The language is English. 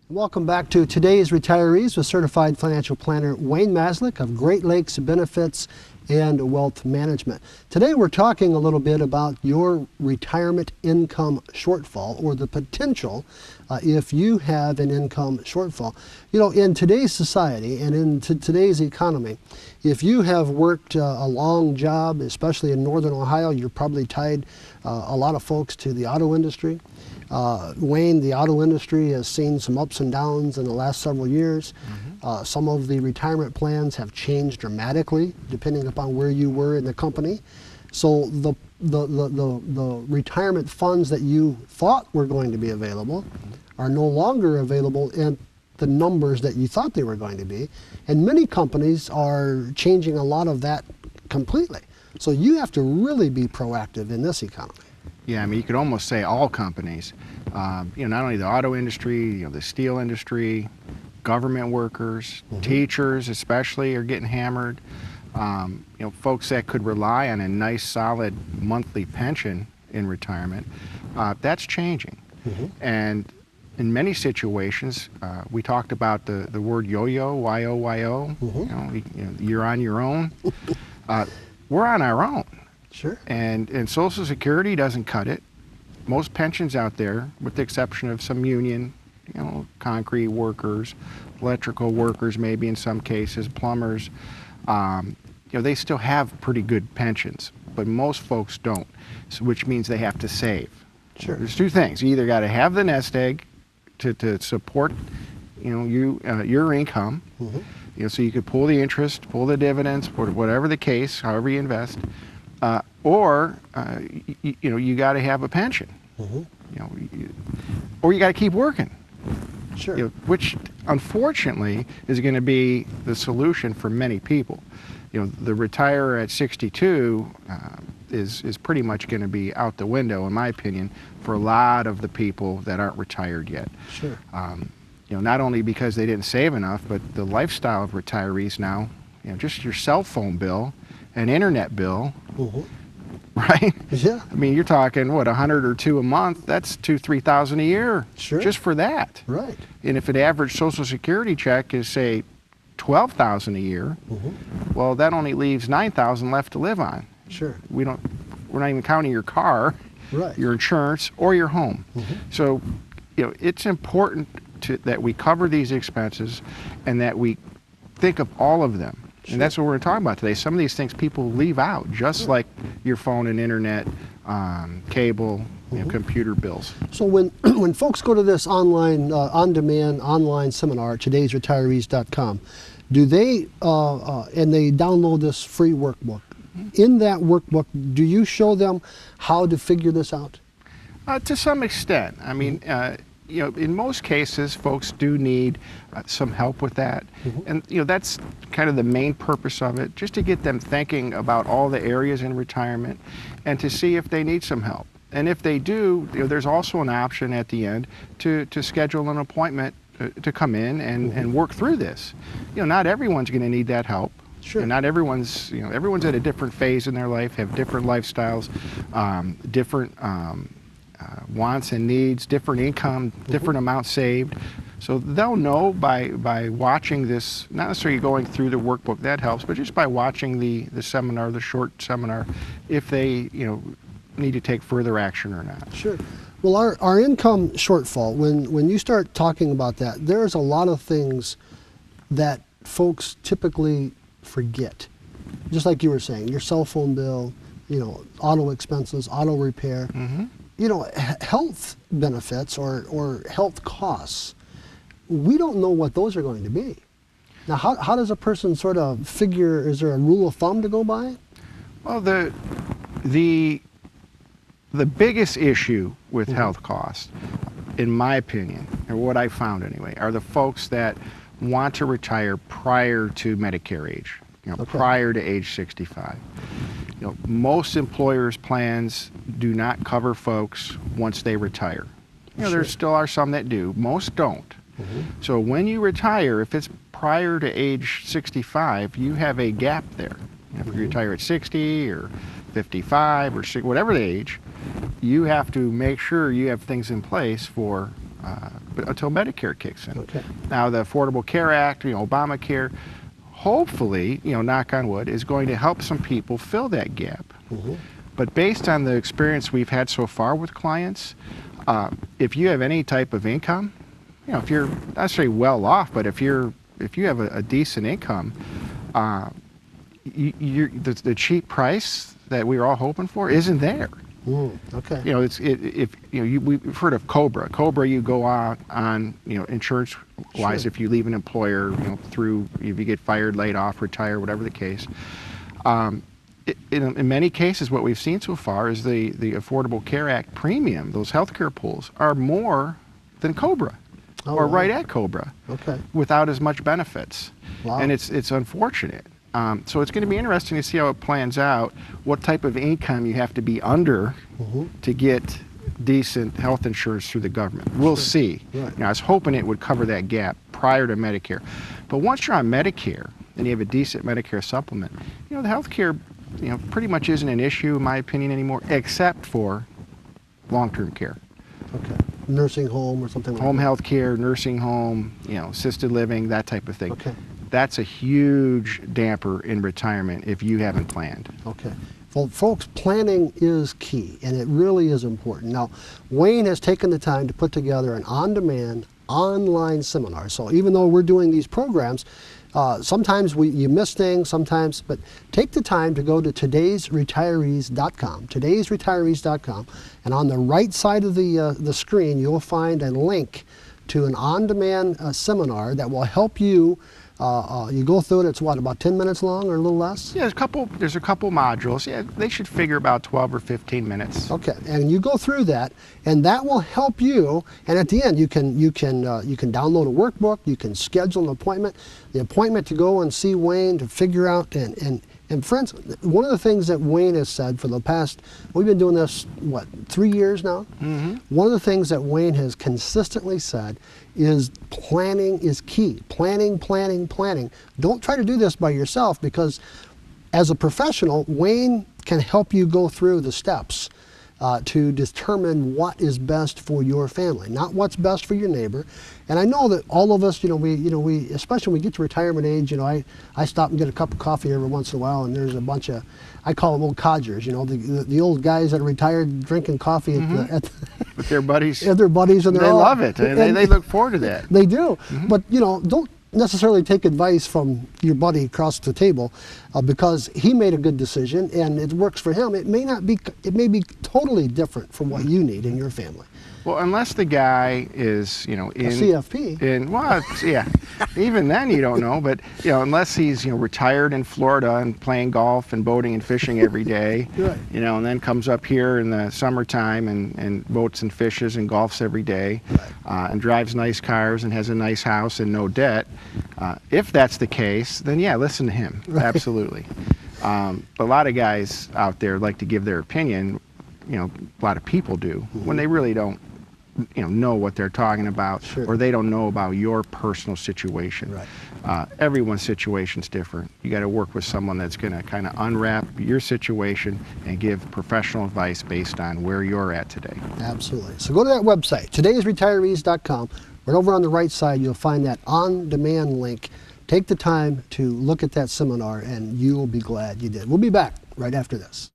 Welcome back to Today's Retirees with Certified Financial Planner Wayne Maslick of Great Lakes Benefits and Wealth Management. Today we're talking a little bit about your retirement income shortfall, or the potential if you have an income shortfall. You know, in today's society and in today's economy, if you have worked a long job, especially in Northern Ohio, you're probably tied, a lot of folks, to the auto industry. Wayne, the auto industry has seen some ups and downs in the last several years. Some of the retirement plans have changed dramatically depending upon where you were in the company. So the retirement funds that you thought were going to be available are no longer available in the numbers that you thought they were going to be. And many companies are changing a lot of that completely. So you have to really be proactive in this economy. Yeah, I mean, you could almost say all companies, you know, not only the auto industry, you know, the steel industry, government workers, teachers especially are getting hammered. You know, folks that could rely on a nice, solid monthly pension in retirement, that's changing. And in many situations, we talked about the word yo-yo, Y-O-Y-O, you know, you're on your own. We're on our own. Sure. And Social Security doesn't cut it. Most pensions out there, with the exception of some union, you know, concrete workers, electrical workers, maybe in some cases, plumbers, you know, they still have pretty good pensions, but most folks don't, so, which means they have to save. Sure. There's two things. You either got to have the nest egg to support, you know, your income, you know, so you could pull the interest, pull the dividends, whatever the case, however you invest. Or you know, you got to have a pension, you know, or you got to keep working. Sure. You know, which unfortunately is going to be the solution for many people. You know, the retire at 62 is pretty much going to be out the window, in my opinion, for a lot of the people that aren't retired yet. Sure. You know, not only because they didn't save enough, but the lifestyle of retirees now, you know, just your cell phone bill, an internet bill, right? Yeah. I mean, you're talking, what, 100 or 2 a month? That's $2,000-3,000 a year. Sure. Just for that. Right. And if an average Social Security check is, say, $12,000 a year, well, that only leaves $9,000 left to live on. Sure. We're not even counting your car, Right. your insurance, or your home. So, you know, it's important that we cover these expenses and that we think of all of them. And that's what we're talking about today. Some of these things people leave out, just like your phone and internet, cable, you know, computer bills. So when folks go to this online, on-demand online seminar at todaysretirees.com, do they, and they download this free workbook, in that workbook, do you show them how to figure this out? To some extent. I mean, you know, in most cases, folks do need some help with that. And, you know, that's kind of the main purpose of it, just to get them thinking about all the areas in retirement and to see if they need some help. And if they do, you know, there's also an option at the end to schedule an appointment to come in and work through this. You know, not everyone's going to need that help. Sure. And not everyone's, you know, everyone's at a different phase in their life, have different lifestyles, different wants and needs, different income, different amounts saved. So they'll know by watching this, not necessarily going through the workbook, that helps, but just by watching the seminar, the short seminar, if they, you know, need to take further action or not. Sure. Well, our income shortfall, when you start talking about that, there's a lot of things that folks typically forget. Just like you were saying, your cell phone bill, you know, auto expenses, auto repair. You know, health benefits or health costs, we don't know what those are going to be. Now, how does a person sort of figure, is there a rule of thumb to go by? Well, the biggest issue with health costs, in my opinion, or what I found anyway, are the folks that want to retire prior to Medicare age, you know, prior to age 65. You know, most employers' plans do not cover folks once they retire. You know, there still are some that do. Most don't. So when you retire, if it's prior to age 65, you have a gap there. You know, if you retire at 60 or 55 or whatever the age, you have to make sure you have things in place for but until Medicare kicks in. Okay. Now the Affordable Care Act, Obamacare, hopefully, knock on wood, is going to help some people fill that gap. Mm-hmm. But based on the experience we've had so far with clients, if you have any type of income, if you're not necessarily well off, but if you have a decent income, the cheap price that we were all hoping for isn't there. Okay. We've heard of Cobra. Cobra, you go on insurance wise, Sure. if you leave an employer, through, if you get fired, laid off, retire, whatever the case. In many cases, what we've seen so far is the Affordable Care Act premium, those healthcare pools, are more than Cobra, Oh, or wow. right at Cobra, Okay. without as much benefits. Wow. And it's unfortunate. So it's going to be interesting to see how it plans out, what type of income you have to be under to get decent health insurance through the government. We'll see. Right. Now, I was hoping it would cover that gap prior to Medicare. But once you're on Medicare and you have a decent Medicare supplement, the health care pretty much isn't an issue, in my opinion, anymore, except for long-term care. Okay. Nursing home or something like Home that. health care, nursing home, assisted living, that type of thing. Okay. That's a huge damper in retirement if you haven't planned. Okay. Well, folks, planning is key, and it really is important. Now, Wayne has taken the time to put together an on-demand online seminar. So even though we're doing these programs, sometimes you miss things, sometimes, but take the time to go to todaysretirees.com, todaysretirees.com, and on the right side of the screen, you'll find a link to an on-demand seminar that will help you. You go through it, it's what, about 10 minutes long or a little less? Yeah, there's a couple modules. Yeah, they should figure about 12 or 15 minutes. Okay, and you go through that, and that will help you. And at the end, you can download a workbook. You can schedule an appointment. The appointment to go and see Wayne to figure out and friends. One of the things that Wayne has said for the past, we've been doing this 3 years now. Mm-hmm. One of the things that Wayne has consistently said is planning is key. Planning, planning, planning. Don't try to do this by yourself, because as a professional, Wayne can help you go through the steps to determine what is best for your family, not what's best for your neighbor. And I know that all of us, we especially when we get to retirement age, I stop and get a cup of coffee every once in a while, and there's a bunch of, I call them old codgers, the old guys that are retired drinking coffee at With their buddies. their buddies, and They they're all, love it. They look forward to that. They do, but don't necessarily take advice from your buddy across the table because he made a good decision and it works for him. It may be totally different from what you need in your family. Well, unless the guy is, in A CFP. Yeah, even then you don't know. But unless he's retired in Florida and playing golf and boating and fishing every day, Right. and then comes up here in the summertime and boats and fishes and golfs every day, and drives nice cars and has a nice house and no debt. If that's the case, then yeah, listen to him. Right. Absolutely. But a lot of guys out there like to give their opinion. A lot of people do when they really don't. Know what they're talking about, Sure. or they don't know about your personal situation. Right. Everyone's situation's different. You got to work with someone that's going to kind of unwrap your situation and give professional advice based on where you're at today. Absolutely. So go to that website, todaysretirees.com. Right over on the right side, you'll find that on-demand link. Take the time to look at that seminar, and you will be glad you did. We'll be back right after this.